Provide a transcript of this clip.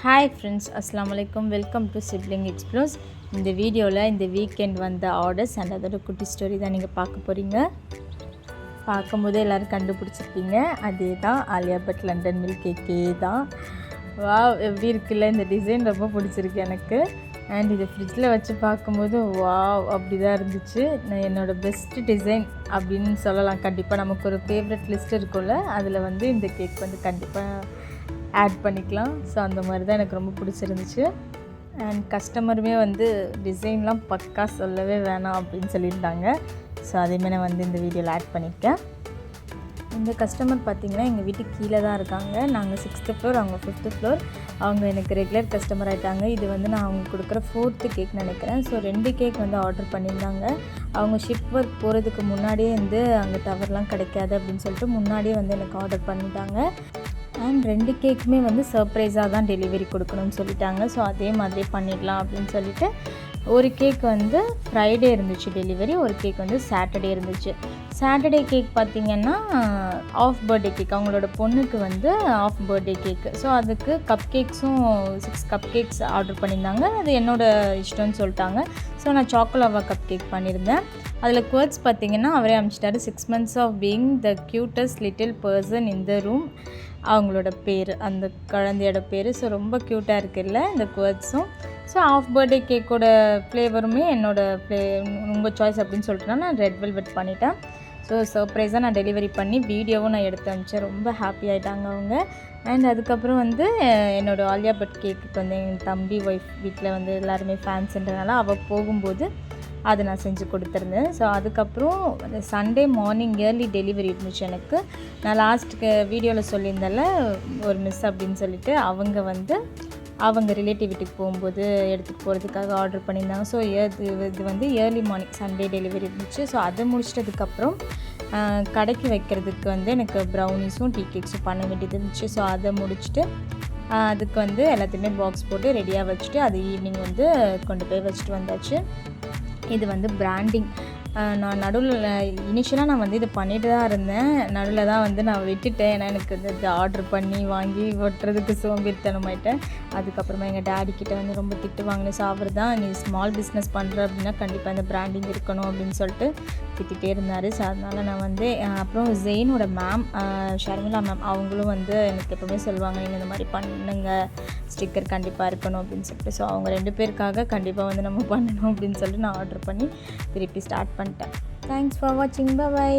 Hi friends, அஸ்ஸலாமு அலைக்கும். Welcome to sibling explores. இந்த வீடியோவில் இந்த வீக்கெண்ட் வந்த ஆர்டர்ஸ் அண்ட் அதோட குட்டி ஸ்டோரி தான் நீங்கள் பார்க்க போகிறீங்க. பார்க்கும்போது எல்லோரும் கண்டுபிடிச்சிருப்பீங்க, அதே தான் ஆலியா பட் லண்டன் மில்க் கேக்கே தான். வாவ், எப்படி இருக்குல்ல, இந்த டிசைன் ரொம்ப பிடிச்சிருக்கு எனக்கு. அண்ட் இதை ஃப்ரிட்ஜில் வச்சு பார்க்கும்போது வாவ் அப்படி தான் இருந்துச்சு. நான் என்னோடய பெஸ்ட்டு டிசைன் அப்படின்னு சொல்லலாம். கண்டிப்பாக நமக்கு ஒரு ஃபேவரட் லிஸ்ட் இருக்கும்ல, அதில் வந்து இந்த கேக் வந்து கண்டிப்பாக ஆட் பண்ணிக்கலாம். ஸோ அந்த மாதிரி தான் எனக்கு ரொம்ப பிடிச்சிருந்துச்சு. அண்ட் கஸ்டமருமே வந்து டிசைன்லாம் பக்கா சொல்லவே வேணாம் அப்படின்னு சொல்லியிருந்தாங்க. ஸோ அதேமாதிரி நான் வந்து இந்த வீடியோவில் ஆட் பண்ணியிருக்கேன். இந்த கஸ்டமர் பார்த்திங்கன்னா எங்கள் வீட்டுக்கு கீழே தான் இருக்காங்க. நாங்கள் 6th ஃப்ளோர், அவங்க 5th ஃப்ளோர். அவங்க எனக்கு ரெகுலர் கஸ்டமர் ஆகிட்டாங்க. இது வந்து நான் அவங்க கொடுக்குற 4th கேக் நினைக்கிறேன். ஸோ 2 கேக் வந்து ஆர்டர் பண்ணியிருந்தாங்க. அவங்க ஷிப் ஒர்க் போகிறதுக்கு முன்னாடியே வந்து அங்கே டவர்லாம் கிடைக்காது அப்படின்னு சொல்லிட்டு முன்னாடியே வந்து எனக்கு ஆர்டர் பண்ணிட்டாங்க. அண்ட் 2 கேக்குமே வந்து சர்ப்ரைஸாக தான் டெலிவரி கொடுக்கணும்னு சொல்லிட்டாங்க. ஸோ அதே மாதிரி பண்ணிடலாம் அப்படின்னு சொல்லிவிட்டு ஒரு கேக் வந்து ஃப்ரைடே இருந்துச்சு டெலிவரி, ஒரு கேக் வந்து சாட்டர்டே இருந்துச்சு. சாட்டர்டே கேக் பார்த்திங்கன்னா ஆஃப் பர்த்டே கேக், அவங்களோட பொண்ணுக்கு வந்து ஆஃப் பர்த்டே கேக்கு. ஸோ அதுக்கு கப் கேக்ஸும் 6 கப் கேக்ஸ் ஆர்டர் பண்ணியிருந்தாங்க. அது என்னோடய இஷ்டம்னு சொல்லிட்டாங்க. ஸோ நான் சாக்கோலாவா கப் கேக் பண்ணியிருந்தேன். அதில் குவர்ட்ஸ் பார்த்திங்கன்னா அவரே அனுப்பிச்சிட்டாரு. 6 months of being the cutest little person in the room, அவங்களோட பேர், அந்த குழந்தையோட பேர். ஸோ ரொம்ப க்யூட்டாக இருக்குல்ல இந்த குவர்ட்ஸும். ஸோ ஆஃப் பர்த்டே கேக்கோட ஃப்ளேவருமே உங்கள் சாய்ஸ் அப்படின்னு சொல்லிட்டு நான் ரெட் வெல்வெட் பண்ணிட்டேன். ஸோ சர்ப்ரைஸாக நான் டெலிவரி பண்ணி வீடியோவும் நான் எடுத்து அனுப்பிச்சேன். ரொம்ப ஹாப்பி ஆகிட்டாங்க அவங்க. அண்ட் அதுக்கப்புறம் வந்து என்னோடய ஆலியா பட் கேக்குக்கு வந்து எங்கள் தம்பி ஒய்ஃப் வீட்டில் வந்து எல்லாருமே ஃபேன்ஸுன்றனால அவள் போகும்போது அதை நான் செஞ்சு கொடுத்துருந்தேன். ஸோ அதுக்கப்புறம் சண்டே மார்னிங் ஏர்லி டெலிவரி இருந்துச்சு எனக்கு. நான் லாஸ்ட்டுக்கு வீடியோவில் சொல்லியிருந்தேன்ல ஒரு மிஸ் அப்படின்னு சொல்லிட்டு, அவங்க ரிலேட்டிவ் வீட்டுக்கு போகும்போது எடுத்துகிட்டு போகிறதுக்காக ஆர்டர் பண்ணியிருந்தாங்க. ஸோ இது வந்து ஏர்லி மார்னிங் சண்டே டெலிவரி இருந்துச்சு. ஸோ அதை முடிச்சிட்டதுக்கப்புறம் கடைக்கு வைக்கிறதுக்கு வந்து எனக்கு ப்ரௌனிஸும் டீ கேக்ஸும் பண்ண வேண்டியது இருந்துச்சு. ஸோ அதை முடிச்சுட்டு அதுக்கு வந்து எல்லாத்தையுமே பாக்ஸ் போட்டு ரெடியாக வச்சுட்டு அது ஈவினிங் வந்து கொண்டு போய் வச்சுட்டு வந்தாச்சு. இது வந்து பிராண்டிங். நான் நடுவில் இனிஷியலாக நான் வந்து இது பண்ணிட்டு தான் இருந்தேன். நடுவில் தான் வந்து நான் விட்டுட்டேன். ஏன்னா எனக்கு இது ஆர்டர் பண்ணி வாங்கி ஒட்டுறதுக்கு சோம்பேறித்தனமாயிட்டேன். அதுக்கப்புறமா எங்கள் டேடிக்கிட்ட வந்து ரொம்ப திட்டு வாங்கினேன். ஸோ அவர் தான், நீ ஸ்மால் பிஸ்னஸ் பண்ணுற அப்படின்னா கண்டிப்பாக இந்த பிராண்டிங் இருக்கணும் அப்படின்னு சொல்லிட்டு திட்டிகிட்டே இருந்தார். ஸோ அதனால் நான் வந்து அப்புறம் ஜெயினோட மேம், ஷர்மிளா மேம், அவங்களும் வந்து எனக்கு எப்போவுமே சொல்லுவாங்க, நீங்கள் இந்த மாதிரி பண்ணுங்க, ஸ்டிக்கர் கண்டிப்பாக இருக்கணும் அப்படின்னு சொல்லிட்டு. ஸோ அவங்க 2 பேருக்காக கண்டிப்பாக வந்து நம்ம பண்ணணும் அப்படின்னு சொல்லிட்டு நான் ஆர்டர் பண்ணி திருப்பி ஸ்டார்ட் பண்ணிட்டேன். தேங்க்ஸ் ஃபார் வாட்சிங். பை.